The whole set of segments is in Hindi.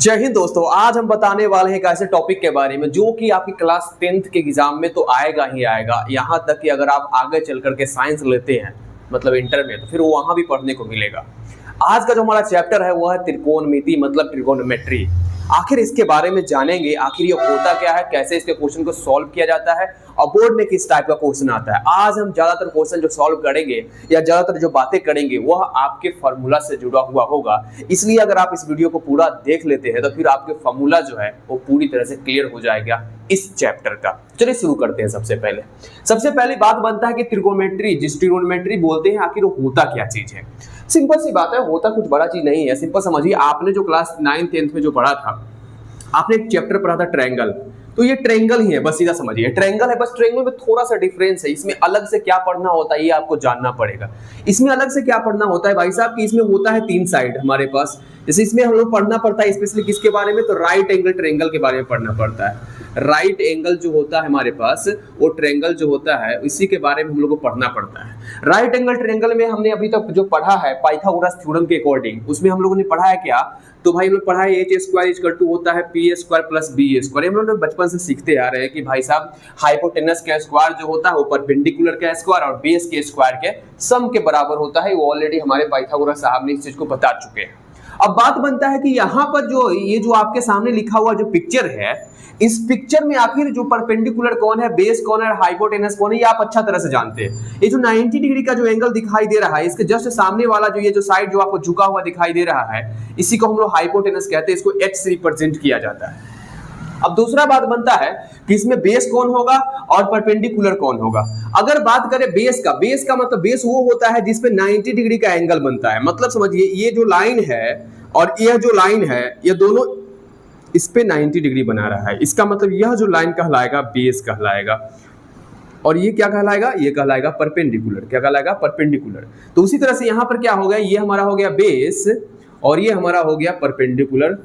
जय हिंद दोस्तों। आज हम बताने वाले हैं एक ऐसे टॉपिक के बारे में जो कि आपकी क्लास 10th के एग्जाम में तो आएगा ही आएगा। यहाँ तक कि अगर आप आगे चल करके साइंस लेते हैं मतलब इंटर में, तो फिर वो वहाँ भी पढ़ने को मिलेगा। आज का जो हमारा चैप्टर है वो है त्रिकोणमिति मतलब ट्रिगोनोमेट्री। आखिर इसके बारे में जानेंगे, आखिर ये होता क्या है, कैसे इसके क्वेश्चन को सॉल्व किया जाता है और बोर्ड में किस टाइप का क्वेश्चन आता है। आज हम ज्यादातर क्वेश्चन जो सॉल्व करेंगे या ज्यादातर जो बातें करेंगे वह आपके फार्मूला से जुड़ा हुआ होगा। इसलिए अगर आप इस वीडियो को पूरा देख लेते हैं तो फिर आपके फार्मूला जो है वो पूरी तरह से क्लियर हो जाएगा इस चैप्टर का। चलिए शुरू करते हैं। सबसे पहले बात बनता है कि त्रिकोणोमेट्री, जिस ट्रिगोनोमेट्री बोलते हैं, आखिर वो होता क्या चीज है। सिंपल सी बात है, होता कुछ बड़ा चीज नहीं है। सिंपल समझिए, आपने जो क्लास 9th 10th में जो पढ़ा था, आपने एक चैप्टर पढ़ा था ट्रायंगल। तो ये ट्रायंगल ही है, बस सीधा समझिए ट्रायंगल है। बस ट्रायंगल में थोड़ा सा डिफरेंस है। इसमें अलग से क्या पढ़ना होता है ये आपको जानना पड़ेगा। इसमें अलग से क्या पढ़ना होता है भाई साहब कि इसमें होता है 3 साइड हमारे पास। जैसे इसमें हम लोग पढ़ना पड़ता है स्पेशली किसके बारे में, तो राइट एंगल ट्रायंगल के बारे में पढ़ना पड़ता है। राइट एंगल जो होता है हमारे पास, वो ट्रायंगल जो होता है इसी के बारे में हम लोग को पढ़ना पड़ता है। राइट एंगल ट्रायंगल में हमने अभी तक जो पढ़ा है पाइथागोरस थ्योरम के अकॉर्डिंग, उसमें हम लोगों ने पढ़ा है क्या, तो भाई हम लोग पढ़ा है h² होता है p² + b²। हम लोग बचपन से सीखते आ रहे हैं कि भाई साहब हाइपोटेनस का स्क्वायर जो होता है वो परपेंडिकुलर का स्क्वायर और बेस के स्क्वायर के सम के बराबर होता है। वो ऑलरेडी हमारे पाइथागोरस साहब ने इस चीज को बता चुके हैं। अब बात बनता है कि यहाँ पर जो ये जो आपके सामने लिखा हुआ जो पिक्चर है, इस पिक्चर में आखिर जो परपेंडिकुलर कौन है, बेस कौन है, हाइपोटेनस कौन है, ये आप अच्छा तरह से जानते हैं। ये जो 90 डिग्री का जो एंगल दिखाई दे रहा है, इसके जस्ट सामने वाला जो ये जो साइड जो आपको झुका हुआ दिखाई दे रहा है, इसी को हम लोग हाइपोटेनस कहते हैं। इसको h से रिप्रेजेंट किया जाता है। अब दूसरा बात बनता है कि इसमें बेस कौन होगा और परपेंडिकुलर कौन होगा। अगर बात करें बेस का मतलब बेस वो होता है जिसपे 90 डिग्री का एंगल बनता है। मतलब समझिए ये जो लाइन है और यह जो लाइन है, ये दोनों इस पे 90 डिग्री बना रहा है। इसका मतलब यह जो लाइन कहलाएगा बेस कहलाएगा और ये क्या कहलाएगा, ये कहलाएगा परपेंडिकुलर। क्या कहलाएगा, परपेंडिकुलर। तो उसी तरह से यहाँ पर क्या हो गया, ये हमारा हो गया बेस और ये हमारा हो गया परपेंडिकुलर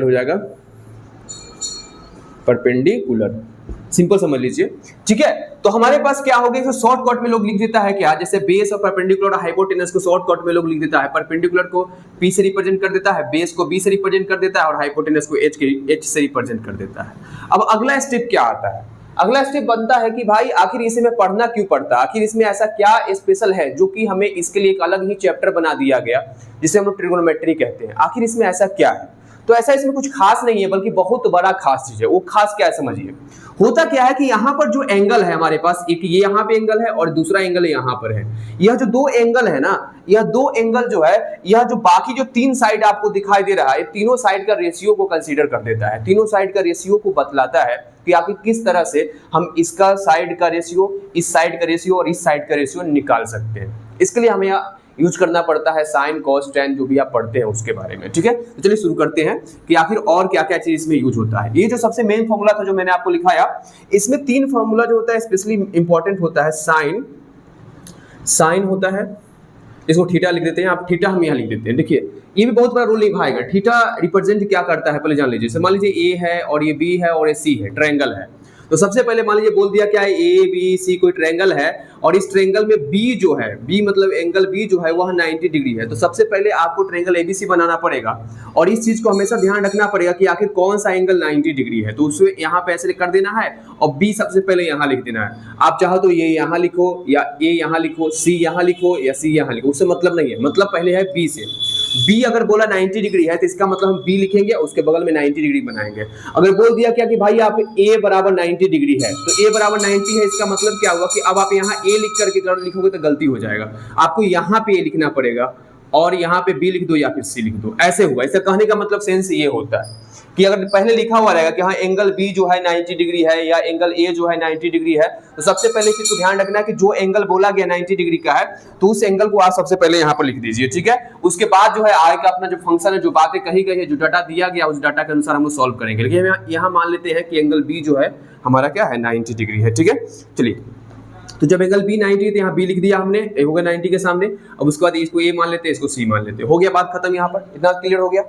हो जाएगा परपेंडिकुलर। सिंपल समझ लीजिए, ठीक है। तो हमारे पास क्या हो गया, इसको शॉर्टकट में लोग लिख देता है क्या, जैसे बेस और परपेंडिकुलर और हाइपोटेनस को शॉर्टकट में लोग लिख देता है। परपेंडिकुलर को P से रिप्रेजेंट कर देता है, बेस को B से रिप्रेजेंट कर देता है और हाइपोटेनस को H से रिप्रेजेंट कर देता है। अब अगला स्टेप क्या आता है, अगला स्टेप बनता है कि भाई आखिर इसे में पढ़ना क्यों पड़ता है, आखिर इसमें ऐसा क्या स्पेशल है जो कि हमें इसके लिए एक अलग ही चैप्टर बना दिया गया जिसे हम लोग ट्रिगोनोमेट्री कहते हैं। आखिर इसमें ऐसा क्या है, तो ऐसा इसमें कुछ खास नहीं है बल्कि बहुत बड़ा खास चीज है। वो खास क्या है समझिए, होता क्या है कि यहाँ पर जो एंगल है हमारे पास, एक ये यहाँ पे एंगल है और दूसरा एंगल यहाँ पर है। यह जो 2 एंगल है ना, यह 2 एंगल जो है, यह जो बाकी जो 3 साइड आपको दिखाई दे रहा है, तीनों साइड का रेशियो को कंसीडर कर देता है। तीनों साइड का रेशियो को बतलाता है कि आखिर किस तरह से हम इसका साइड का रेशियो, इस साइड का रेशियो और इस साइड का रेशियो निकाल सकते हैं। इसके लिए हमें यूज करना पड़ता है साइन, कॉस, टैन, जो भी आप पढ़ते हैं उसके बारे में, ठीक है। तो चलिए शुरू करते हैं कि आखिर और क्या क्या चीज इसमें यूज होता है। ये जो सबसे मेन फॉर्मूला था जो मैंने आपको लिखाया, इसमें 3 फॉर्मूला जो होता है स्पेशली इंपॉर्टेंट होता है। साइन होता है, इसको थीटा लिख देते हैं आप, थीटा हम यहाँ लिख देते हैं। देखिए ये भी बहुत बड़ा रोल निभाएगा। थीटा रिप्रेजेंट क्या करता है पहले जान लीजिए। मान लीजिए A है और ये B है और ये C है, ट्रायंगल है। तो सबसे पहले मान लीजिए बोल दिया क्या है, A B C कोई ट्रायंगल है और इस ट्रायंगल में B जो है, B मतलब एंगल B जो है वह 90 डिग्री है। तो सबसे पहले आपको ट्रायंगल ABC बनाना पड़ेगा और इस चीज को हमेशा ध्यान रखना पड़ेगा कि आखिर कौन सा एंगल 90 डिग्री है। तो उसे यहाँ पे ऐसे कर देना है और B सबसे पहले यहाँ लिख देना है। आप चाहो तो ये यहाँ लिखो या A यहाँ लिखो, C यहाँ लिखो या C यहाँ लिखो, उससे मतलब नहीं है। मतलब पहले है B से। B अगर बोला 90 डिग्री है तो इसका मतलब हम B लिखेंगे, उसके बगल में 90 डिग्री बनाएंगे। अगर बोल दिया क्या कि भाई आप A बराबर 90 डिग्री है, तो A बराबर 90 है, इसका मतलब क्या हुआ कि अब आप यहाँ A लिख करके लिखोगे तो गलती हो जाएगा। आपको यहाँ पे A लिखना पड़ेगा और यहाँ पे B लिख दो या फिर C लिख दो। ऐसे हुआ। ऐसा कहने का मतलब सेंस ये होता है कि अगर पहले लिखा हुआ रहेगा कि हाँ एंगल B जो है 90 डिग्री है या एंगल A जो है 90 डिग्री है, तो सबसे पहले चीज को ध्यान रखना है कि जो एंगल बोला गया 90 डिग्री का है तो उस एंगल को आप सबसे पहले यहाँ पर लिख दीजिए, ठीक है। उसके बाद जो है आगे का अपना जो फंक्शन है, जो बातें कही गई है, जो डाटा दिया गया, उस डाटा के अनुसार हम लोग सॉल्व करेंगे। लेकिन हम यहाँ मान लेते हैं कि एंगल B जो है हमारा क्या है 90 डिग्री है, ठीक है। चलिए तो जब एंगल बी 90 है तो यहाँ बी लिख दिया हमने, ए हो गया 90 के सामने। अब उसके बाद इसको ए मान लेते हैं, इसको सी मान लेते हैं, हो गया बात खत्म। यहाँ पर इतना क्लियर हो गया।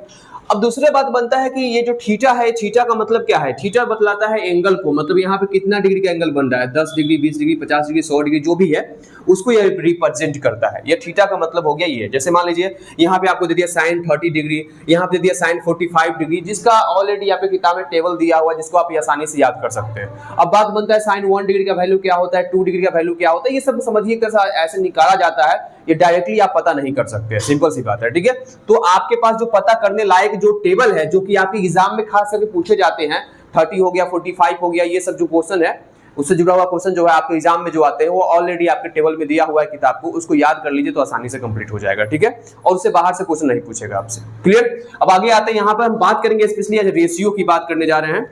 अब दूसरे बात बनता है कि ये जो थीटा है, थीटा का मतलब क्या है? थीटा बतलाता है एंगल को, मतलब यहाँ पे कितना डिग्री का एंगल बन रहा है, 10 डिग्री, 20 डिग्री, 50 डिग्री, 100 डिग्री, जो भी है उसको ये रिप्रेजेंट करता है। ये थीटा का मतलब हो गया ये। जैसे मान लीजिए यहाँ पे आपको दे दिया sin 30 डिग्री, यहाँ पे दे दिया sin 45 डिग्री, जिसका ऑलरेडी यहाँ पे किताब में टेबल दिया हुआ है, जिसको आप आसानी से याद कर सकते हैं। अब बात बनता है sin 1 डिग्री का वैल्यू क्या होता है, 2 डिग्री का वैल्यू क्या होता है, ये सब समझिए कैसा ऐसे निकाला जाता है, ये डायरेक्टली आप पता नहीं कर सकते हैं, सिंपल सी बात है, ठीक है। तो आपके पास जो पता करने लायक जो टेबल है, जो कि आपके एग्जाम में खास करके पूछे जाते हैं, 30 हो गया, 45 हो गया, ये सब जो क्वेश्चन है उससे जुड़ा हुआ क्वेश्चन जो है आपके एग्जाम में जो आते हैं वो ऑलरेडी आपके टेबल में दिया हुआ है किताब को, उसको याद कर लीजिए तो आसानी से कंप्लीट हो जाएगा, ठीक है। और उससे बाहर से क्वेश्चन नहीं पूछेगा आपसे, क्लियर। अब आगे आते हैं, यहाँ पर हम बात करेंगे स्पेशली आज रेशियो की बात करने जा रहे हैं।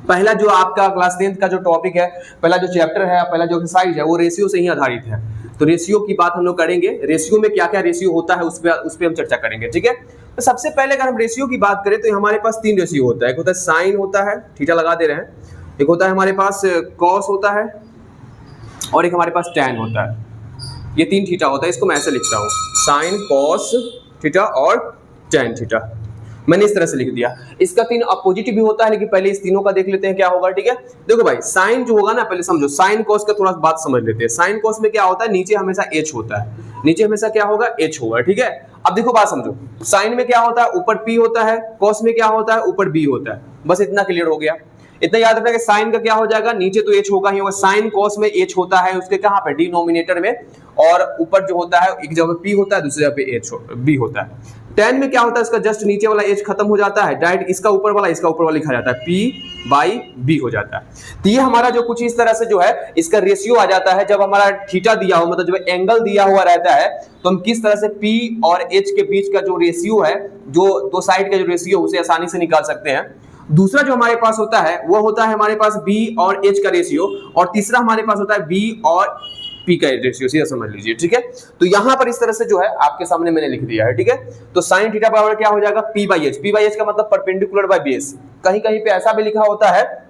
पहला जो आपका क्लास 10th का जो टॉपिक है, पहला जो चैप्टर है, पहला जो एक्सरसाइज है, वो रेशियो से ही आधारित है। तो रेशियो की बात हम लोग करेंगे, रेशियो में क्या क्या रेशियो होता है उस पर हम चर्चा करेंगे, ठीक है। तो सबसे पहले अगर हम रेशियो की बात करें तो हमारे पास 3 रेशियो होता है। एक होता है साइन होता है, थीटा लगा दे रहे हैं, एक होता है हमारे पास कॉस होता है, और एक हमारे पास टैन होता है। ये 3 थीटा होता है, इसको मैं ऐसे लिखता हूँ, साइन, कॉस थीटा और टैन थीटा, मैंने इस तरह से लिख दिया। इसका 3 अपोजिट भी होता है, लेकिन पहले इस तीनों का देख लेते हैं क्या होगा, ठीक है। देखो भाई, साइन जो होगा ना, पहले समझो साइन कॉस का थोड़ा बात समझ लेते हैं। साइन कॉस में क्या होता है, नीचे हमेशा एच होता है, नीचे हमेशा क्या होगा, एच होगा, ठीक है। अब देखो बात समझो, साइन में क्या होता है, ऊपर पी होता है, कॉस में क्या होता है, ऊपर बी होता है, बस इतना क्लियर हो गया। इतना याद रखना कि साइन का क्या हो जाएगा, नीचे तो एच होगा ही होगा, साइन कॉस में एच होता है उसके कहां पे, डिनोमिनेटर में, और ऊपर जो होता है एक जगह पी होता है, दूसरी जगह पे एच बी होता है। टेन में क्या होता है, इसका जस्ट नीचे वाला एच खत्म हो जाता है, डायरेक्ट इसका ऊपर वाला लिखा जाता है, पी बाई बी हो जाता है। तो ये हमारा जो कुछ इस तरह से जो है इसका रेशियो आ जाता है। जब हमारा थीटा दिया हो, मतलब जब एंगल दिया हुआ रहता है, तो हम किस तरह से पी और एच के बीच का जो रेशियो है, जो दो साइड का जो रेशियो, उसे आसानी से निकाल सकते हैं। दूसरा जो हमारे पास होता है वो होता है हमारे पास बी और एच का रेशियो, और तीसरा हमारे पास होता है बी और पी का रेशियो, सीधा समझ लीजिए, ठीक है। तो यहां पर इस तरह से जो है आपके सामने मैंने लिख दिया है, ठीक है। तो साइन थीटा बराबर क्या हो जाएगा, P by H. P by H का मतलब परपेंडिकुलर बाय बेस। कहीं कहीं पे ऐसा भी लिखा होता है,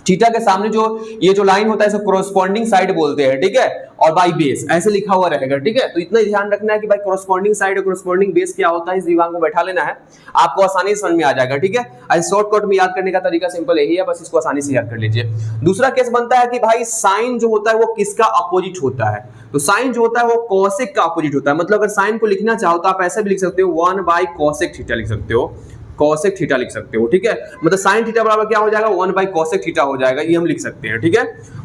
थीटा के सामने जो ये जो लाइन होता है इसे कोरोस्पोंडिंग साइड बोलते हैं, ठीक है, और बाई बेस ऐसे लिखा हुआ रहेगा, ठीक है। तो इतना ध्यान रखना है कि भाई कोरोस्पोंडिंग साइड और कोरोस्पोंडिंग बेस क्या होता है, इस दिमाग में बैठा लेना है, आपको आसानी से समझ में आ जाएगा, ठीक है। आज शॉर्टकट में याद करने का तरीका सिंपल यही है, बस इसको आसानी से याद कर लीजिए। दूसरा केस बनता है कि भाई साइन जो होता है वो किसका अपोजिट होता है, तो साइन जो होता है वो कोसेक का अपोजिट होता है। मतलब अगर साइन को लिखना चाहो तो आप ऐसे भी लिख सकते हो, 1 बाई कोसेक थीटा लिख सकते हो, कोसेक थीटा लिख सकते हो, ठीक है। मतलब साइन थीटा बराबर क्या हो जाएगा, 1 बाई कोसेक थीटा हो जाएगा, ये हम लिख सकते हैं, ठीक है।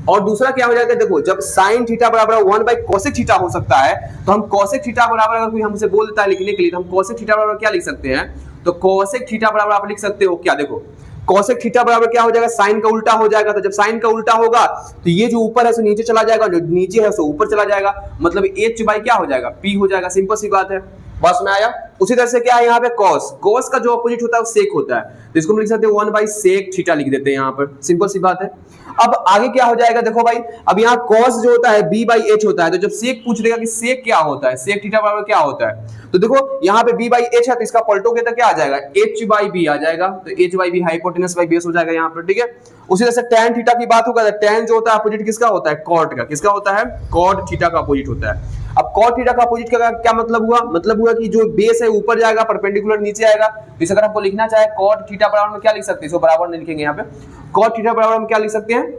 और दूसरा क्या हो जाएगा, देखो जब साइन थीटा बराबर 1 बाई कोसेक थीटा हो सकता है, तो हम कोसेक थीटा बराबर अगर कोई हमसे बोल देता है लिखने के लिए, तो हम कोसेक थीटा बराबर क्या लिख सकते हैं, तो कोसेक थीटा बराबर आप लिख सकते हो क्या, देखो कोसेक थीटा बराबर क्या हो जाएगा, साइन का उल्टा हो जाएगा। तो जब साइन का उल्टा होगा तो ये जो ऊपर है सो नीचे चला जाएगा, जो नीचे है सो ऊपर चला जाएगा, मतलब एच बाई क्या हो जाएगा, पी हो जाएगा, सिंपल सी बात है, बस में आया। उसी तरह से क्या है यहाँ पे कॉस, कॉस का जो अपोजिट होता है वो सेक होता है, तो इसको हम लिख सकते हैं 1 बाई सेक थीटा लिख देते हैं यहाँ पर, सिंपल सी बात है। अब आगे क्या हो जाएगा, देखो भाई अब यहाँ कॉस जो होता है b बाई एच होता है, तो जब सेक पूछ लेगा कि सेक क्या होता है, सेक थीटा बराबर क्या होता है, तो देखो यहाँ पे b बाई एच है, तो इसका पलटोगे तो क्या आ जाएगा, h बाई b आ जाएगा, तो h by b hypotenuse by base हो जाएगा यहाँ पर, ठीक है। उसी तरह से tan थीटा की बात होगा, tan जो होता है अपोजिट किसका होता है, कॉट का, किसका होता है, कॉट थीटा का अपोजिट होता है। अब कॉट थीटा का अपोजिट का क्या मतलब हुआ, मतलब हुआ कि जो बेस है ऊपर जाएगा, परपेंडिकुलर नीचे आएगा। तो इस अगर आपको लिखना चाहे कॉट थीटा बराबर में क्या लिख सकते हैं, इसको बराबर नहीं लिखेंगे यहाँ पे, कॉट थीटा बराबर में क्या लिख सकते हैं,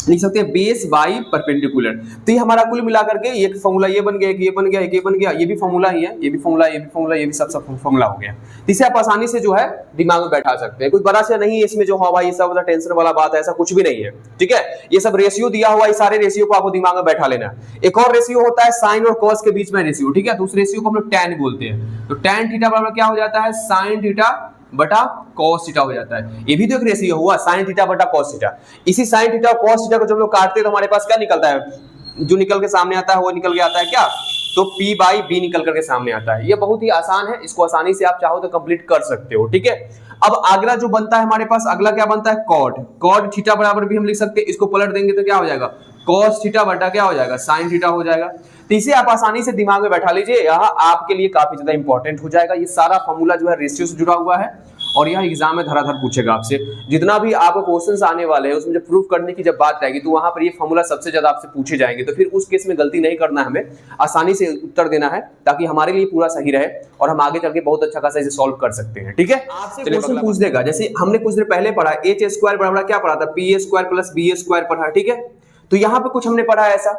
लिख सकते हैं बेस बाई परपेंडिकुलर। तो ये हमारा कुल मिलाकर के एक फॉर्मूला ये बन गया, ये बन गया, ये बन गया, ये भी फॉर्मूला ही है, ये भी फॉर्मूला, ये भी फॉर्मूला, ये भी सब फॉर्मूला हो गया। इसे आप आसानी से जो है दिमाग में बैठा सकते हैं, कुछ बड़ा से नहीं है इसमें जो हाँ भाई ये सब टेंशन वाला बात है, ऐसा कुछ भी नहीं है, ठीक है। ये सब रेशियो दिया हुआ, ये सारे रेशियो को आपको दिमाग में बैठा लेना है। एक और रेशियो होता है साइन और कॉस के बीच में रेशियो, ठीक है, तो उस रेशियो को हम लोग टैन बोलते हैं। तो टैन थीटा बराबर क्या हो जाता है, साइन थीटा बटा cos थीटा हो जाता है। ये भी तो एक रेशियो हुआ, sin थीटा बटा cos थीटा। इसी sin थीटा और cos थीटा को जब लोग काटते हैं तो हमारे पास क्या निकलता है, जो निकल के सामने आता है वो निकल के आता है क्या, तो p बाई b निकल करके सामने आता है। ये बहुत ही आसान है, इसको आसानी से आप चाहो तो कंप्लीट कर सकते हो, ठीक है। अब अगला जो बनता है हमारे पास, अगला क्या बनता है, cot थीटा बराबर भी हम लिख सकते हैं, इसको पलट देंगे तो क्या हो जाएगा, cos थीटा बटा क्या हो जाएगा, sin थीटा हो जाएगा। तो इसे आप आसानी से दिमाग में बैठा लीजिए, यह आपके लिए काफी ज्यादा इंपॉर्टेंट हो जाएगा। ये सारा फॉर्मूला जो है रेशियो से जुड़ा हुआ है, और यह एग्जाम में धराधर पूछेगा आपसे। जितना भी आपको क्वेश्चंस आने वाले हैं उसमें जब प्रूफ करने की जब बात आएगी तो वहां पर ये फॉर्मूला सबसे ज्यादा आपसे पूछे जाएंगे। तो फिर उस केस में गलती नहीं करना है, हमें आसानी से उत्तर देना है ताकि हमारे लिए पूरा सही रहे और हम आगे चल के बहुत अच्छा खासा इसे सॉल्व कर सकते हैं। ठीक है, आपसे क्वेश्चन पूछ देगा जैसे हमने कुछ देर पहले पढ़ा एच स्क्वायर बराबर क्या पढ़ा था, P A square plus B A square पढ़ा। ठीक है, तो यहां पे कुछ हमने पढ़ा है ऐसा,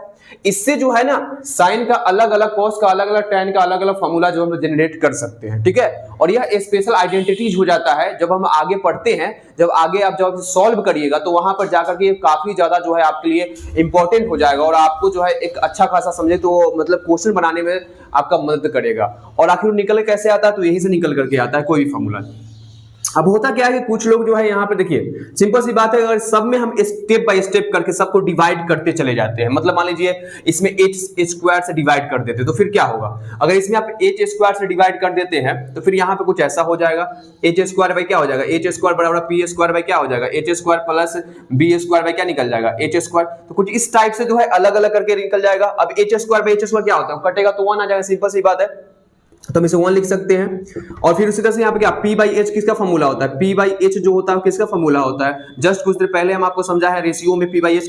इससे जो है ना साइन का अलग अलग, कॉस का अलग अलग, tan का अलग अलग फॉर्मूला जो हम जनरेट कर सकते हैं। ठीक है, और यह स्पेशल आइडेंटिटीज हो जाता है जब हम आगे पढ़ते हैं, जब आगे आप जब सॉल्व करिएगा तो वहां पर जाकर के काफी ज्यादा जो है आपके लिए इंपॉर्टेंट हो जाएगा और आपको जो है एक अच्छा खासा समझे तो मतलब क्वेश्चन बनाने में आपका मदद करेगा। और आखिर निकल कैसे आता है, तो यही से निकल करके आता है कोई भी फॉर्मूला। अब होता क्या है कि कुछ लोग जो है यहाँ पे देखिए सिंपल सी बात है, अगर सब में हम स्टेप बाय स्टेप करके सबको डिवाइड करते चले जाते हैं, मतलब मान लीजिए इसमें एच स्क्वायर से डिवाइड कर देते तो फिर क्या होगा, अगर इसमें आप एच स्क्वायर से डिवाइड कर देते हैं तो फिर यहाँ पे कुछ ऐसा हो जाएगा, एच स्क्वायर बाई क्या हो जाएगा, एच स्क्वायर बराबर पी स्क्वायर बाई क्या हो जाएगा, H square plus B square by क्या निकल जाएगा, एच स्क्वायर। तो कुछ इस टाइप से जो है अलग अलग करके निकल जाएगा। अब H square by H square क्या होता है, कटेगा तो 1 आ जाएगा, सिंपल सी बात है, तो हम इसे 1 लिख सकते हैं। और फिर उसी तरह से यहाँ पे क्या पी बाई एच किसका फॉर्मूला होता है, पी बाई एच जो होता है किसका फॉर्मूला होता है, जस्ट कुछ देर पहले हम आपको समझा है रेशियो में पी बाई एच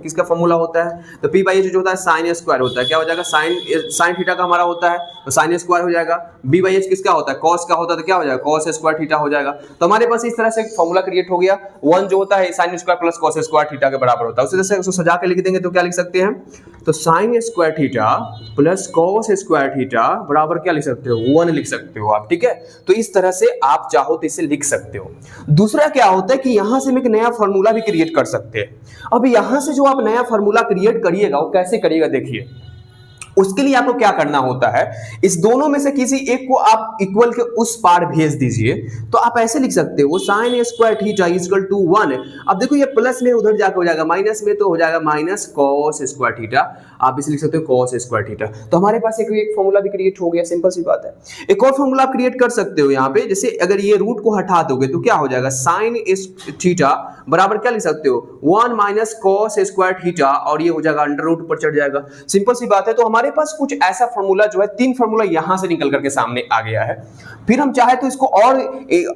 किसका फॉर्मूला होता है, तो पी बाई एच जो होता है साइन स्क्वायर होता है, क्या हो जाएगा साइन थीटा का हमारा होता है तो साइन स्क्वायर हो जाएगा। बी बाई एच किसका होता है, कॉस का होता है तो क्या हो जाएगा, कॉस स्क्वायर थीटा हो जाएगा। तो हमारे पास इस तरह से फॉर्मूला क्रिएट हो गया, 1 जो होता है sine square plus cos square theta के बराबर होता है। उसी तरह से उसको सजा के लिख देंगे तो क्या लिख सकते हैं, तो sign square theta plus cos square theta बराबर क्या लिख सकते हो, 1 लिख सकते हो आप। ठीक है, तो इस तरह से आप चाहो तो इसे लिख सकते हो। दूसरा क्या होता है कि यहां से हम एक नया फार्मूला भी क्रिएट कर सकते हैं। अब यहां से जो आप नया फार्मूला क्रिएट करिएगा वो कैसे करिएगा, देखिए उसके लिए आपको क्या करना होता है, इस दोनों में से किसी एक को आप इक्वल के उस पार भेज दीजिए। तो आप ऐसे लिख सकते हो sine square theta equal to 1। अब देखो ये प्लस में उधर जाकर हो जाएगा माइनस में, तो हो जाएगा माइनस कॉस स्क्वायर थीटा, आप इसे लिख सकते हो कॉस स्क्वायर थीटा। तो हमारे पास एक फॉर्मूला भी क्रिएट हो गया, सिंपल सी बात है। एक और फॉर्मूला आप क्रिएट कर सकते हो यहाँ पे, जैसे अगर ये रूट को हटा दोगे तो क्या हो जाएगा, साइन थीटा बराबर क्या लिख सकते हो, 1 माइनस कॉस स्क्वायर थीटा, और ये हो जाएगा अंडर रूट पर चढ़ जाएगा, सिंपल सी बात है। तो हमारे पास कुछ ऐसा फॉर्मूला जो है 3 फॉर्मूला यहां से निकल करके सामने आ गया है। फिर हम चाहे तो इसको और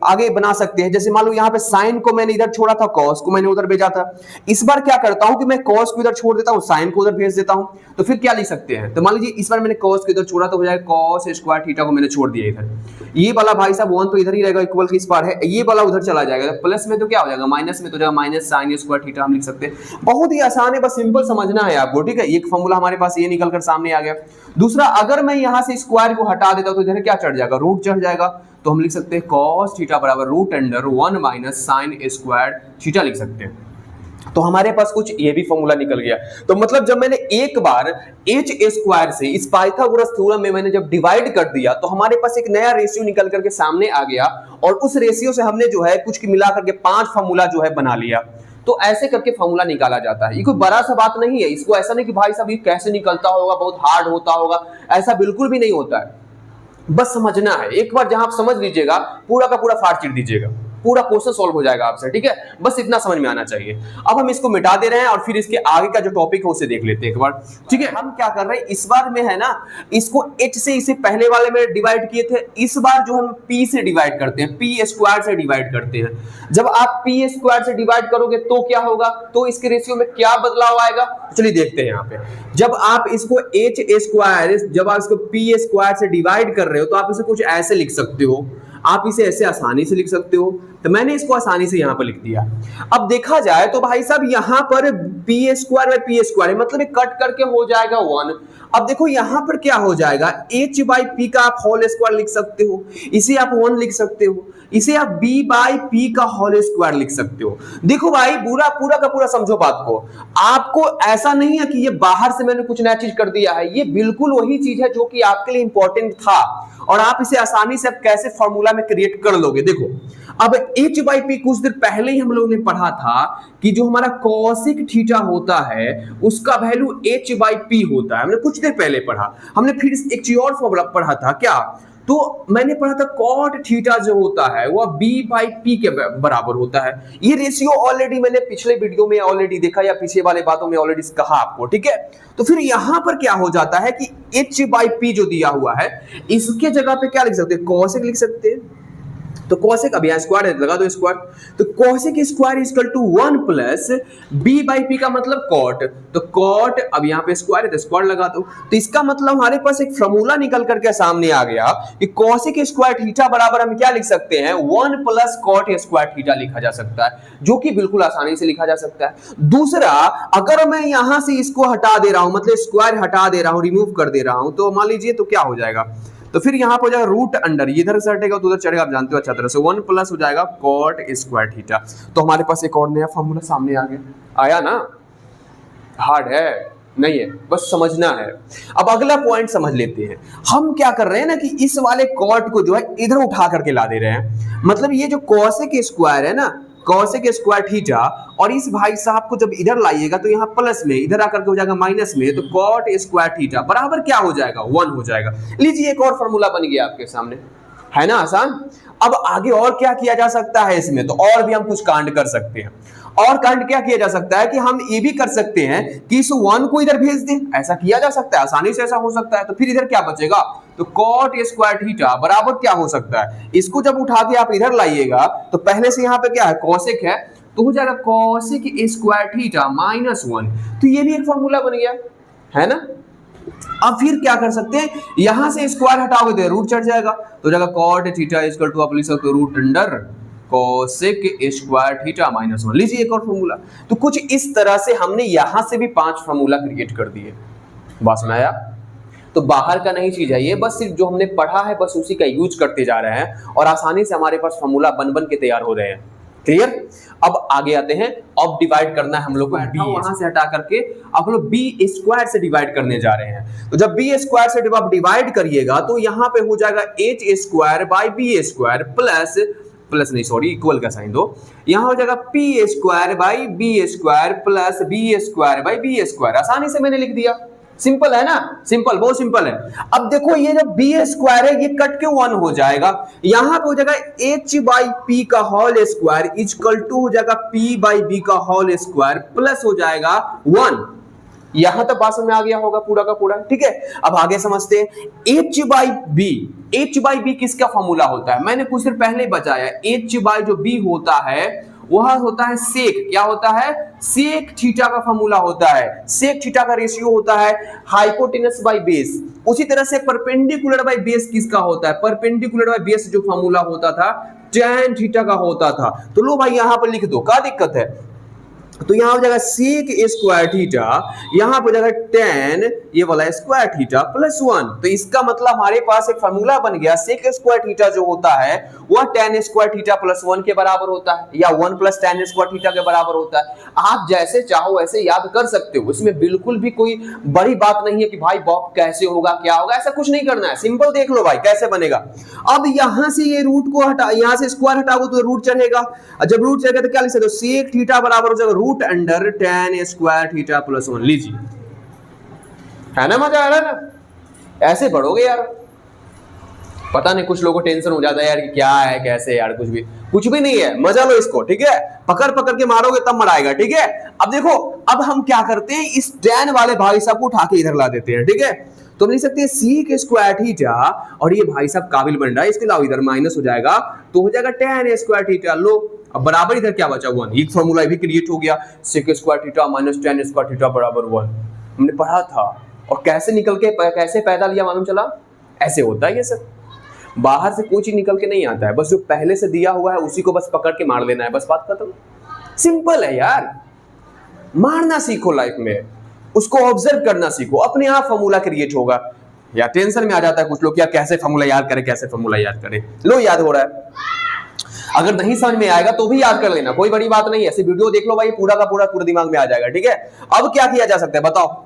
आगे बना सकते हैं, जैसे मान लो यहाँ पे साइन को मैंने इधर छोड़ा था, कॉस को मैंने उधर भेजा था। इस बार क्या करता हूं कि मैं कॉस को इधर छोड़ देता हूं, साइन को उधर भेज देता हूं। तो फिर क्या लिख सकते हैं, तो मान लीजिए इस बार मैंने कॉस को इधर छोड़ा तो हो जाएगा कॉस स्क्वायर थीटा को मैंने छोड़ दिया इधर, ये वाला भाई साहब 1 तो इधर ही रहेगा इक्वल के इस पार है, ये वाला उधर चला जाएगा, प्लस में तो क्या हो जाएगा माइनस में तो जाएगा माइनस साइन स्क्वायर थीटा हम लिख सकते हैं। बहुत ही आसान है, बस सिंपल समझना है आपको। ठीक है, एक फॉर्मूला हमारे पास ये निकल कर सामने आ गया। दूसरा, अगर मैं यहां से स्क्वायर को हटा देता हूं तो इधर क्या चढ़ जाएगा, रूट चढ़ जाएगा, तो हम लिख सकते हैं कॉस थीटा बराबर root under 1 minus sine square theta लिख सकते हैं। तो हमारे पास कुछ ये भी फॉर्मूला निकल गया। तो मतलब जब मैंने एक बार एच स्क्वायर से इस पाइथागोरस थ्योरम में मैंने जब डिवाइड कर दिया तो हमारे पास एक नया रेशियो निकल करके सामने आ गया, और उस रेशियो से हमने जो है कुछ मिला करके 5 फॉर्मूला जो है बना लिया। तो ऐसे करके फॉर्मूला निकाला जाता है। ये कोई बड़ा सा बात नहीं है, इसको ऐसा नहीं कि भाई साहब ये कैसे निकलता होगा, बहुत हार्ड होता होगा, ऐसा बिल्कुल भी नहीं होता है। बस समझना है, एक बार जहां आप समझ लीजिएगा पूरा का पूरा फाड़ चिर दीजिएगा, पूरा क्वेश्चन सॉल्व हो जाएगा आपसे। ठीक है, बस इतना समझ में आना चाहिए। अब हम इसको मिटा दे रहे हैं और फिर इसके आगे का जो टॉपिक है उसे देख लेते हैं एक बार। ठीक है, हम क्या कर रहे हैं इस बार में है ना, इसको h से इसे पहले वाले में डिवाइड किए थे, इस बार जो हम p से डिवाइड करते हैं, p स्क्वायर से डिवाइड करते हैं। जब आप p स्क्वायर से डिवाइड करोगे तो क्या होगा, तो इसके रेशियो में क्या बदलाव आएगा, चलिए देखते हैं यहाँ पे। जब आप इसको h स्क्वायर, जब आप इसको p स्क्वायर से डिवाइड कर रहे हो तो आप इसे कुछ ऐसे लिख सकते हो, आप इसे ऐसे आसानी से लिख सकते हो। तो मैंने इसको आसानी से यहां पर लिख दिया। अब देखा जाए तो भाई साहब यहां पर P square by P square मतलब कट करके हो जाएगा 1। अब देखो यहां पर क्या हो जाएगा, h बाई पी का आप होल स्क्वायर लिख सकते हो, इसे आप 1 लिख सकते हो, इसे आप b बाई पी का होल स्क्वायर लिख सकते हो। देखो भाई पूरा का पूरा समझो बात को, आपको ऐसा नहीं है कि ये बाहर से मैंने कुछ नया चीज कर दिया है, ये बिल्कुल वही चीज है जो कि आपके लिए इंपॉर्टेंट था, और आप इसे आसानी से कैसे फॉर्मूला में क्रिएट कर लोगे। देखो अब h बाई पी कुछ देर पहले ही हम लोगों ने पढ़ा था कि जो हमारा कॉसिक थीटा होता है उसका वैल्यू h बाई पी होता है, हमने कुछ देर पहले पढ़ा। हमने फिर एक चीज और फॉर्मूला पढ़ा था, क्या, तो मैंने पढ़ा था कॉट थीटा जो होता है वह b बाई पी के बराबर होता है। ये रेशियो ऑलरेडी मैंने पिछले वीडियो में ऑलरेडी देखा, या पीछे वाले बातों में ऑलरेडी कहा आपको। ठीक है, तो फिर यहां पर क्या हो जाता है कि h बाई पी जो दिया हुआ है इसके जगह पे क्या लिख सकते हैं, कॉसिक लिख सकते हैं, तो cosec, अब यहाँ स्क्वायर है लगा दो स्क्वायर, तो cosec square is equal to 1 plus b by P का मतलब cot, तो cot अब यहाँ पे स्क्वायर है तो स्क्वायर लगा दो। तो इसका मतलब हमारे पास एक फॉर्मूला निकल करके सामने आ गया कि cosec स्क्वायर थीटा बराबर हम क्या लिख सकते हैं 1 प्लस cot स्क्वायर थीटा लिखा जा सकता है, जो कि बिल्कुल आसानी से लिखा जा सकता है। दूसरा, अगर मैं यहां से इसको हटा दे रहा हूं, मतलब स्क्वायर हटा दे रहा हूं, रिमूव कर दे रहा हूं, तो मान लीजिए तो क्या हो जाएगा, तो फिर यहाँ पर हो जाएगा रूट अंडर, इधर से हटेगा तो उधर चढ़ेगा, आप जानते हो अच्छा तरह से, 1 प्लस हो जाएगा कॉट स्क्वायर थीटा। तो हमारे पास एक और नया फॉर्मूला सामने आ गया, आया ना, हार्ड है नहीं है, बस समझना है। अब अगला पॉइंट समझ लेते हैं, हम क्या कर रहे हैं ना कि इस वाले कॉट को जो है इधर उठा करके ला दे रहे हैं, मतलब ये जो कॉसेक स्क्वायर है ना, कॉसेक स्क्वायर थीटा, और इस भाई साहब को जब इधर लाइएगा तो यहाँ प्लस में, इधर आकर के हो जाएगा माइनस में, तो कॉट स्क्वायर थीटा बराबर क्या हो जाएगा 1 हो जाएगा। लीजिए एक और फॉर्मूला बन गया आपके सामने, है ना आसान। अब आगे और क्या किया जा सकता है इसमें, तो और भी हम कुछ कांड कर सकते हैं। और कांड क्या किया जा सकता है कि हम ये भी कर सकते हैं कि इस 1 को इधर भेज दें, ऐसा किया जा सकता है, आसानी से ऐसा हो सकता है। तो फिर इधर क्या बचेगा, तो कॉट स्क्वायर थीटा बराबर क्या हो सकता है, इसको जब उठा के आप इधर लाइएगा तो पहले से यहाँ पे क्या है कॉसेक है, तो हो जाएगा कॉसेक स्क्वायर थीटा माइनस 1, तो ये भी एक फॉर्मूला बन गया, है ना। अब फिर क्या कर सकते हैं, यहां से स्क्वायर हटाओगे तो रूट चढ़ जाएगा, तो जाएगा कॉट थीटा इक्वल टू आप लिख सकते हो root under cosec square theta minus 1। लीजिए एक और फॉर्मूला, तो कुछ इस तरह से हमने यहां से भी 5 फॉर्मूला क्रिएट कर दिए। बस में आया, तो बाहर का नहीं चीज है ये, बस सिर्फ जो हमने पढ़ा है बस उसी का यूज करते जा रहे हैं और आसानी से हमारे पास फॉर्मूला बन बन के तैयार हो रहे हैं। क्लियर। अब आगे आते हैं, अब डिवाइड करना है हम लोग को, वहां से हटा करके आप लोग बी स्क्वायर से डिवाइड करने जा रहे हैं। तो जब बी स्क्वायर से आप डिवाइड करिएगा तो यहां पे हो जाएगा H square by B square plus नहीं सॉरी इक्वल का साइन दो, यहां हो जाएगा P square by B square plus B square by B square. आसानी से मैंने लिख दिया, सिंपल है ना, सिंपल, बहुत सिंपल है। अब देखो ये जो बी स्क्वायर है ये कट के 1 हो जाएगा, यहां पे हो जाएगा h बाई पी का होल स्क्वायर इक्वल टू हो जाएगा p बाई बी का होल स्क्वायर प्लस हो जाएगा 1। यहां तक बात में आ गया होगा पूरा का पूरा, ठीक है। अब आगे समझते हैं h बाई बी किसका फॉर्मूला होता है, मैंने कुछ देर पहले बताया, h बाई जो b होता है वह होता है सेक, क्या होता है, सेक थीटा का फॉर्मूला होता है, सेक थीटा का रेशियो होता है हाइपोटेनस बाई बेस। उसी तरह से परपेंडिकुलर बाई बेस किसका होता है, परपेंडिकुलर बाई बेस जो फॉर्मूला होता था tan थीटा का होता था। तो लो भाई यहां पर लिख दो, क्या दिक्कत है, तो यहां हो जाएगा सेक स्क्वायर थीटा, यहां पर जाएगा tan ये वाला स्क्वायर थीटा प्लस 1। तो इसका मतलब हमारे पास एक फार्मूला बन गया, सेक स्क्वायर थीटा जो होता है वह tan स्क्वायर थीटा प्लस 1 के बराबर होता है, या 1 प्लस tan स्क्वायर थीटा के बराबर होता है। आप जैसे चाहो वैसे याद कर सकते हो, इसमें बिल्कुल भी कोई बड़ी बात नहीं है कि भाई बॉब कैसे होगा क्या होगा, ऐसा कुछ नहीं करना है, सिंपल देख लो भाई कैसे बनेगा। अब यहां से ये रूट को हटा, यहां से स्क्वायर हटाओ तो रूट चढ़ेगा, जब रूट चढ़ेगा तो क्या लिख सकते हो, सेक थीटा बराबर हो जाएगा root under tan square theta plus 1। लीजिए, है ना, मजा आ रहा है ना, ऐसे पढ़ोगे यार। पता नहीं कुछ लोगों को टेंशन हो जाता है यार कि क्या है कैसे यार, कुछ भी नहीं है, मजा लो इसको, ठीक है, पकड़ पकड़ के मारोगे तब मराएगा, ठीक है। अब देखो, अब हम क्या करते हैं, इस tan वाले भाई साहब को उठा के इधर ला देते हैं, ठीक है। तो हम लिख सकते हैं सेक स्क्वायर थीटा, और ये भाई साहब काबिल बन रहा है, इसके अलावा इधर माइनस हो जाएगा तो हो जाएगा tan स्क्वायर थीटा। लो अब बराबर इधर क्या बचा 1, एक फॉर्मूला भी क्रिएट हो गया, sec square theta minus tan square theta बराबर 1। हमने पढ़ा था, और कैसे निकल के कैसे पैदा लिया मालूम चला, ऐसे होता है ये सब, बाहर से कोई चीज निकल के नहीं आता है, बस जो पहले से दिया हुआ है उसी को बस पकड़ के मार लेना है, बस बात खत्म। सिंपल है यार, मारना सीखो लाइफ में, उसको ऑब्जर्व करना सीखो, अपने आप फॉर्मूला क्रिएट होगा। या टेंशन में आ जाता है कुछ लोग, क्या कैसे फॉर्मूला याद करें, कैसे फॉर्मूला याद करें, लो याद हो रहा है। अगर नहीं समझ में आएगा तो भी याद कर लेना, कोई बड़ी बात नहीं है, ऐसे वीडियो देख लो भाई, पूरा का पूरा दिमाग में आ जाएगा, ठीक है। अब क्या किया जा सकता है बताओ,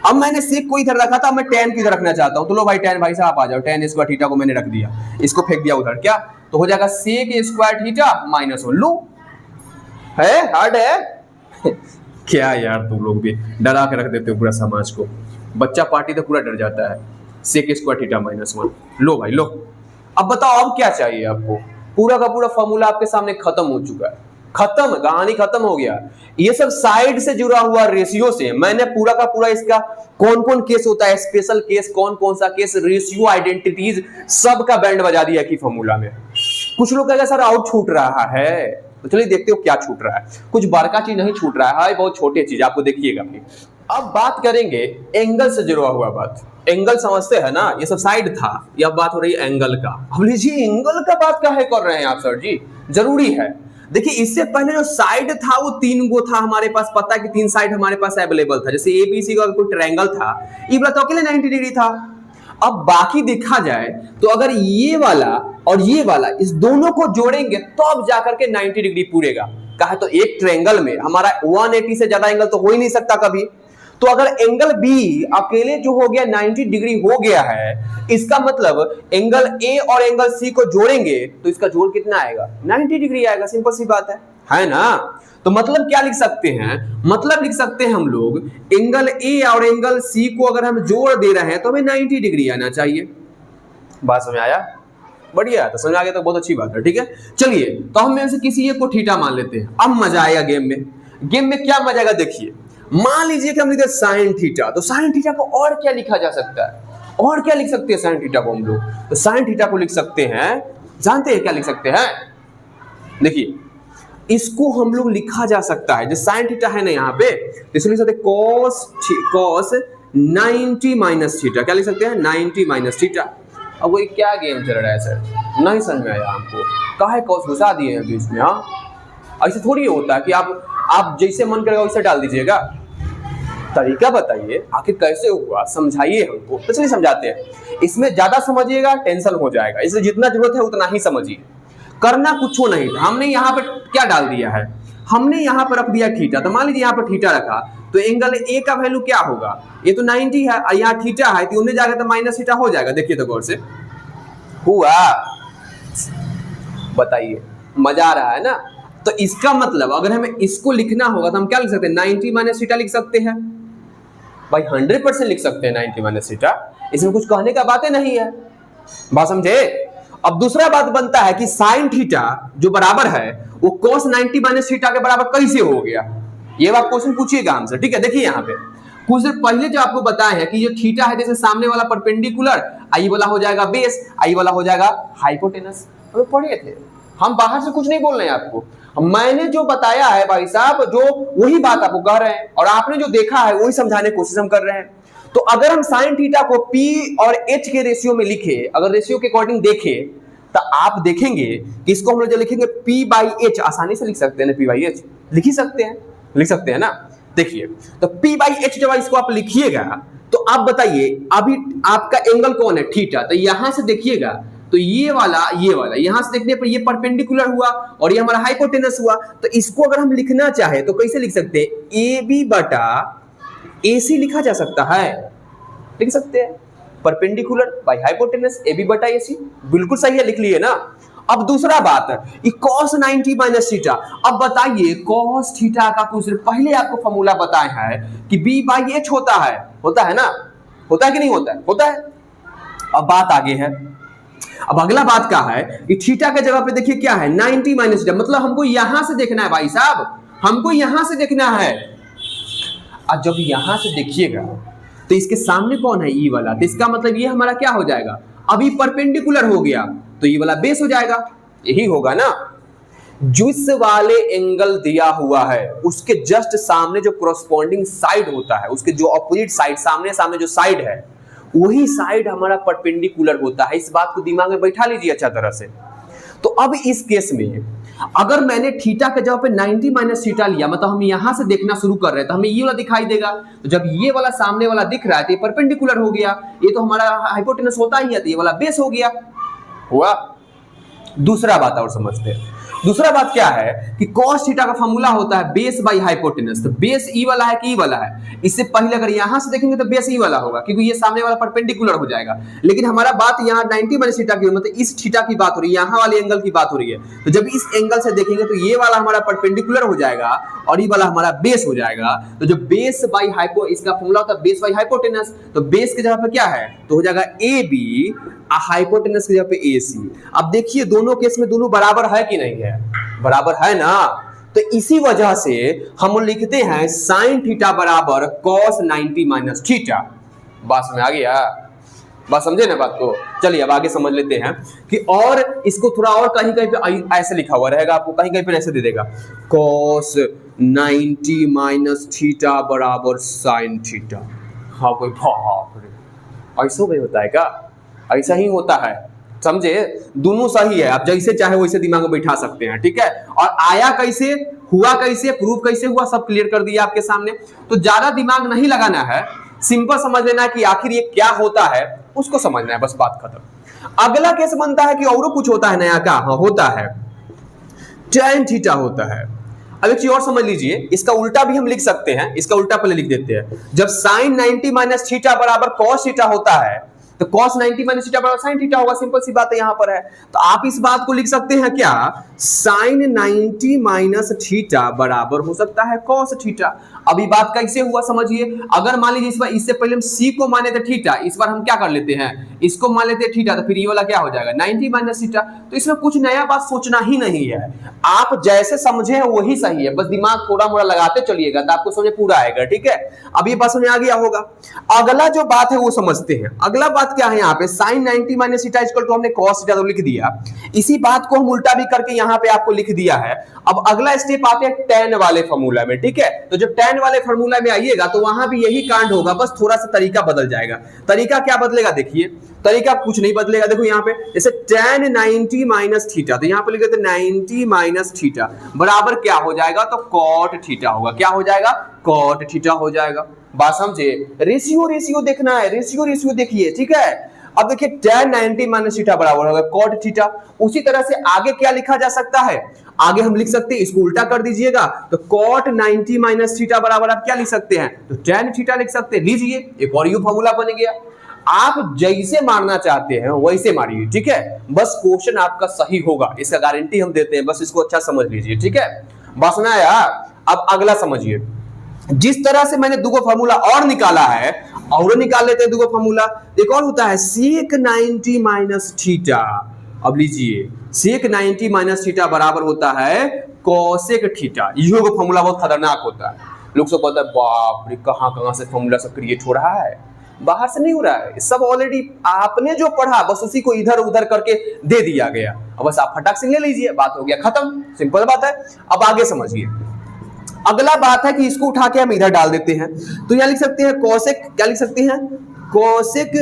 अब मैंने सेक को इधर रखा था, मैं tan को इधर रखना चाहता हूं, तो लो भाई tan भाई साहब आ जाओ, tan स्क्वायर थीटा को मैंने रख दिया, इसको फेंक दिया उधर, क्या तो हो जाएगा सेक स्क्वायर थीटा माइनस 1। लो है, हार्ड है क्या यार, तुम लोग भी डरा के रख देते हो पूरा समाज को, बच्चा पार्टी तो पूरा डर जाता है, सेक स्क्वायर थीटा माइनस 1। लो भाई लो, अब बताओ अब क्या चाहिए आपको, पूरा का पूरा फॉर्मूला आपके सामने खत्म हो चुका है, खत्म, कहानी खत्म हो गया। ये सब साइड से जुड़ा हुआ रेशियो से मैंने पूरा का पूरा इसका कौन कौन केस होता है, स्पेशल केस कौन कौन सा केस, रेशियो, आइडेंटिटीज, सब का बैंड बजा दिया कि फॉर्मूला में। कुछ लोग कहेगा सर आउट छूट रहा है, तो चलिए देखते हो क्या छूट रहा है। कुछ बड़का चीज नहीं छूट रहा है, बहुत छोटे चीज, आपको देखिएगा फिर। अब बात करेंगे एंगल से जुड़ा हुआ बात। एंगल समझते हैं ना, ये सब साइड था, ये अब बात हो रही है एंगल का। अब लीजिए एंगल का बात काहे कर रहे हैं आप सर जी, जरूरी है। देखिए इससे पहले जो साइड था वो 3 गो था हमारे पास, पता है कि 3 साइड हमारे पास अवेलेबल था। जैसे एबीसी का कोई ट्रायंगल था, ये वाला तो अकेले 90 डिग्री था। अब बाकी देखा जाए तो अगर ये वाला और ये वाला इस दोनों को जोड़ेंगे तो अब जाकर के 90 डिग्री पूरेगा। कहा तो एक ट्रायंगल में हमारा 180 से ज्यादा एंगल तो हो ही नहीं सकता कभी। तो अगर एंगल बी अकेले जो हो गया 90 डिग्री हो गया है, इसका मतलब एंगल ए और एंगल सी को जोड़ेंगे तो इसका जोड़ कितना आएगा, 90 डिग्री आएगा। सिंपल सी बात है ना। तो मतलब क्या लिख सकते हैं, मतलब लिख सकते हैं हम लोग एंगल ए और एंगल सी को अगर हम जोड़ दे रहे हैं तो हमें 90 डिग्री आना चाहिए। बात समझ आया, बढ़िया, तो समझ आ गया तो बहुत अच्छी बात है। ठीक है, चलिए तो हम में से किसी एक को थीटा मान लेते हैं। अब मजा आएगा गेम में। गेम में क्या मजा आएगा देखिए, मान लीजिए कि हम लिखते साइन थीटा, तो साइन थीटा को और क्या लिखा जा सकता है, और क्या लिख सकते हैं साइन थीटा को हम लोग, तो साइन थीटा को लिख सकते हैं, जानते हैं क्या लिख सकते हैं, देखिए इसको हम लोग लिखा जा सकता है, जो साइन थीटा है ना यहाँ पे, तो इसको लिख सकते हैं cos 90 माइनस थीटा। क्या लिख सकते हैं, 90 माइनस थीटा। अब वो क्या गेम चल रहा है सर, नहीं समझ में आया हमको, काहे cos घुसा दिए हैं बीच में। हाँ ऐसे थोड़ी होता है कि आप जैसे मन करेगा वैसे डाल दीजिएगा। तरीका बताइए आखिर कैसे हुआ, समझाइए हमको। तो चलिए समझाते हैं। इसमें ज्यादा समझिएगा टेंशन हो जाएगा, इसलिए जितना जरूरत है उतना ही समझिए, करना कुछ नहीं। हमने यहाँ पर क्या डाल दिया है, हमने यहाँ पर रख दिया थीटा। तो मान लीजिए यहाँ पर थीटा रखा तो एंगल ए का वैल्यू क्या होगा, ये तो 90 है और यहाँ थीटा है तो उन्हें जाएगा तो माइनस थीटा हो जाएगा। देखिए तो गौर से हुआ, बताइए मजा आ रहा है ना। तो इसका मतलब अगर हमें इसको लिखना होगा तो हम क्या लिख सकते हैं, 90 माइनस थीटा लिख सकते हैं भाई, 100% लिख सकते हैं 90 माइनस थीटा। इसमें कुछ कहने का बातें नहीं है, बात समझे। अब दूसरा बात बनता है कि साइन थीटा जो बराबर है वो cos 90 माइनस थीटा के बराबर कैसे हो गया, ये बात क्वेश्चन पूछिएगा हमसे। ठीक है, देखिए यहाँ पे कुछ देर पहले जो आपको बताए हैं कि जो थीटा है जैसे सामने वाला परपेंडिकुलर, आई वाला हो जाएगा बेस, आई वाला हो जाएगा हाइपोटेनस। तो पढ़े थे हम, बाहर से कुछ नहीं बोल रहे हैं आपको, मैंने जो बताया है भाई साहब, जो वही बात आपको कह रहे हैं और आपने जो देखा है वही समझाने की कोशिश हम कर रहे हैं। तो अगर हम साइन थीटा को P और H के रेशियो में लिखे, अगर रेशियो के अकॉर्डिंग देखे तो आप देखेंगे कि इसको हम लोग जो लिखेंगे P/H, आसानी से लिख सकते हैं ना, P/H लिख ही सकते हैं, लिख सकते हैं ना। देखिए तो P/H जब इसको आप लिखिएगा तो आप बताइए अभी आपका एंगल कौन है, थीटा। तो यहां से देखिएगा तो ये वाला यहां से देखने पर ये परपेंडिकुलर हुआ और ये हमारा हाइपोटेनस हुआ। तो इसको अगर हम लिखना चाहे तो कैसे लिख सकते हैं, AB बटा AC लिखा जा सकता है, लिख सकते हैं, परपेंडिकुलर बाय हाइपोटेनस AB बटा AC, बिल्कुल सही है, लिख लिए ना। अब दूसरा बात ये cos 90 माइनस थीटा। अब बताइए cos थीटा का कुछ पहले आपको फॉर्मूला बताया है कि B/H होता है ना, होता है कि नहीं होता है, होता है। अब बात आगे है, अब अगला बात क्या है कि थीटा के जगह पे देखिए क्या है, 90 माइनस थीटा, मतलब हमको यहां से देखना है भाई साहब, हमको यहां से देखना है। और जब यहां से देखिएगा तो इसके सामने कौन है, ई वाला, तो इसका मतलब ये हमारा क्या हो जाएगा, अभी परपेंडिकुलर हो गया तो ये वाला बेस हो जाएगा, यही होगा ना। जिस वाले एंगल दिया हुआ है उसके जस्ट सामने जो कोरस्पॉन्डिंग साइड होता है, उसके जो अपोजिट साइड, सामने जो साइड है वही साइड हमारा परपेंडिकुलर होता है। इस बात को दिमाग में बैठा लीजिए अच्छा तरह से। तो अब इस केस में अगर मैंने थीटा के जगह पे 90 माइनस थीटा लिया, मतलब हम यहां से देखना शुरू कर रहे हैं तो हमें ये वाला दिखाई देगा। तो जब ये वाला सामने वाला दिख रहा है तो ये परपेंडिकुलर हो गया, ये तो हमारा हाइपोटेनस होता ही है, तो ये वाला बेस हो गया, हुआ। दूसरा बात और समझते हैं, दूसरा बात क्या है कि cos थीटा का फॉर्मूला होता है बेस बाई हाइपोटेनस। तो बेस ई वाला है कि ई वाला है, इससे पहले अगर यहां से देखेंगे तो बेस ई वाला होगा क्योंकि ये सामने वाला परपेंडिकुलर हो जाएगा। लेकिन हमारा बात यहाँ 90 माइनस थीटा की, मतलब इस थीटा की बात हो रही है, यहाँ वाले एंगल की बात हो रही है। तो जब इस एंगल से देखेंगे तो ये वाला हमारा परपेंडिकुलर हो जाएगा और ये वाला हमारा बेस हो जाएगा। तो जो बेस बाई हाइपो, इसका फॉर्मूला होता है बेस बाई हाइपोटेनस। तो बेस की जगह पर क्या है तो हो जाएगा AB, हाइपोटेनस की जगह पे AC। अब देखिए दोनों केस में दोनों बराबर है कि नहीं है, बराबर है ना। तो इसी वजह से हम लिखते हैं साइन थीटा बराबर cos 90 माइनस थीटा। बात में आ गया, बात समझे ना बात को। चलिए अब आगे समझ लेते हैं कि और इसको थोड़ा और कहीं कहीं पे ऐसे लिखा हुआ रहेगा, आपको कहीं कहीं पे ऐसे दे देगा cos 90 माइनस थीटा बराबर साइन थीटा। हाँ कोई बाप रे, ऐसा भी होता है क्या? ऐसा ही होता है, समझे? दोनों सही है, आप जैसे चाहे वैसे दिमाग में बैठा सकते हैं, ठीक है। और आया कैसे, हुआ कैसे, प्रूफ कैसे हुआ, सब क्लियर कर दिया आपके सामने। तो ज्यादा दिमाग नहीं लगाना है, सिंपल समझ लेना है कि आखिर ये क्या होता है, उसको समझना है, बस बात खत्म। अगला केस बनता है कि और कुछ होता है नया का? हाँ होता है, tan थीटा होता है। अब एक चीज और समझ लीजिए, इसका उल्टा भी हम लिख सकते हैं, इसका उल्टा पहले लिख देते हैं। जब sin 90 माइनस थीटा बराबर cos थीटा होता है तो cos 90 माइनस थीटा बराबर sin थीटा होगा, सिंपल सी बात है यहां पर है। तो आप इस बात को लिख सकते हैं क्या, sin 90 माइनस थीटा बराबर हो सकता है cos थीटा। अभी बात कैसे हुआ समझिए, अगर मान लीजिए इस बार इससे पहले हम c को मान लेते थीटा, इस बार हम क्या कर लेते हैं, इसको मान लेते थीटा, तो फिर ये वाला क्या हो जाएगा 90 माइनस थीटा। तो इसमें कुछ नया बात सोचना ही नहीं है, आप जैसे समझे वही सही है, बस दिमाग थोड़ा मोड़ा लगाते चलिएगा तो आपको समझ पूरा आएगा, ठीक है। अब ये बात समझ आ गया होगा। अगला जो बात है वो समझते हैं। अगला बात क्या है यहाँ पे, sin 90 minus theta equal to हमने cos थीटा तो लिख दिया, इसी बात को हम उल्टा भी करके यहाँ पे आपको लिख दिया है। अब अगला स्टेप आते हैं tan वाले फॉर्मूला में, ठीक है। तो जब tan वाले फॉर्मूला में आइएगा तो वहां भी यही कांड होगा, बस थोड़ा सा तरीका बदल जाएगा। तरीका क्या बदलेगा, देखिए तरीका कुछ नहीं बदलेगा। देखो यहाँ पे जैसे tan 90 माइनस थीटा, तो यहाँ पे लिख देते 90 माइनस थीटा बराबर क्या हो जाएगा, तो cot थीटा होगा। क्या हो जाएगा, cot थीटा हो जाएगा। बात समझे, रेशियो देखना है, रेशियो देखिए, ठीक है। अब देखिए tan 90 माइनस थीटा बराबर होगा cot थीटा। उसी तरह से आगे क्या लिखा जा सकता है, आगे हम लिख सकते हैं, इसको उल्टा कर दीजिएगा तो cot 90 माइनस थीटा बराबर आप क्या लिख सकते हैं, तो tan थीटा लिख सकते हैं। लीजिए एक और यू फॉर्मूला बन गया। आप जैसे मारना चाहते हैं वैसे मारिए, ठीक है, बस क्वेश्चन आपका सही होगा, इसका गारंटी हम देते हैं, बस इसको अच्छा समझ लीजिए, ठीक है। बस ना यार, अब अगला समझिए। जिस तरह से मैंने दूगो फार्मूला और निकाला है, और निकाल लेते हैं दूगो फार्मूला। एक और होता है sec 90 माइनस थीटा। अब लीजिए sec 90 माइनस थीटा बराबर होता है cosec थीटा। ये फार्मूला बहुत खतरनाक होता है, लोग सब कहते हैं बाप रे कहां से फार्मूला सब क्रिएट हो रहा है, बाहर से नहीं हो रहा है, सब ऑलरेडी आपने जो पढ़ा बस उसी को इधर उधर करके दे दिया गया। अब बस आप फटाक से ले लीजिए, बात हो गया खत्म, सिंपल बात है। अब आगे समझिए, अगला बात है कि इसको उठा के हम इधर डाल देते हैं, तो यहां लिख सकते हैं cosec, क्या लिख सकते हैं, cosec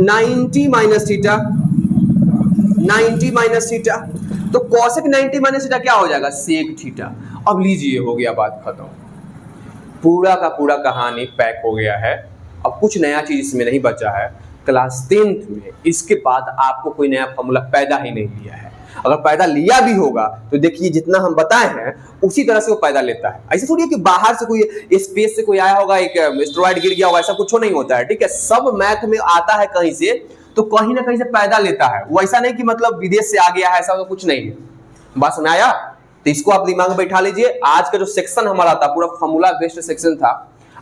90 minus theta, 90 minus theta. तो cosec 90 माइनस थीटा क्या हो जाएगा, sec थीटा। अब लीजिए हो गया बात खत्म, पूरा का पूरा कहानी पैक हो गया है। अब कुछ नया चीज इसमें नहीं बचा है। क्लास 10th में इसके बाद आपको कोई नया फॉर्मूला पैदा ही नहीं लिया है। अगर पैदा लिया भी होगा तो देखिए जितना हम बताए हैं उसी तरह से वो पैदा लेता है। ऐसा थोड़ी है कि बाहर से कोई स्पेस से कोई आया होगा, एक एस्टेरॉयड गिर गया होगा, ऐसा कुछ नहीं होता है, ठीक है। सब मैथ में आता है कहीं से, तो कहीं ना कहीं से पैदा लेता है वो, ऐसा नहीं कि मतलब विदेश से आ गया है, ऐसा तो कुछ नहीं है। बात सुनाया, तो इसको आप दिमाग में बैठा लीजिए। आज का जो सेक्शन हमारा था पूरा फॉर्मूला बेस्ड सेक्शन था,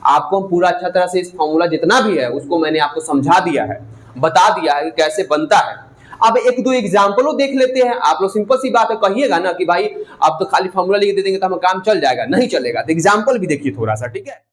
आपको पूरा अच्छा तरह से इस फॉर्मूला जितना भी है उसको मैंने आपको समझा दिया है, बता दिया है कि कैसे बनता है। अब एक दो एग्जाम्पलों देख लेते हैं। आप लोग सिंपल सी बात है, कहिएगा ना कि भाई अब तो खाली फॉर्मूला लिख दे देंगे तो हमें काम चल जाएगा, नहीं चलेगा, तो एग्जाम्पल भी देखिए थोड़ा सा, ठीक है।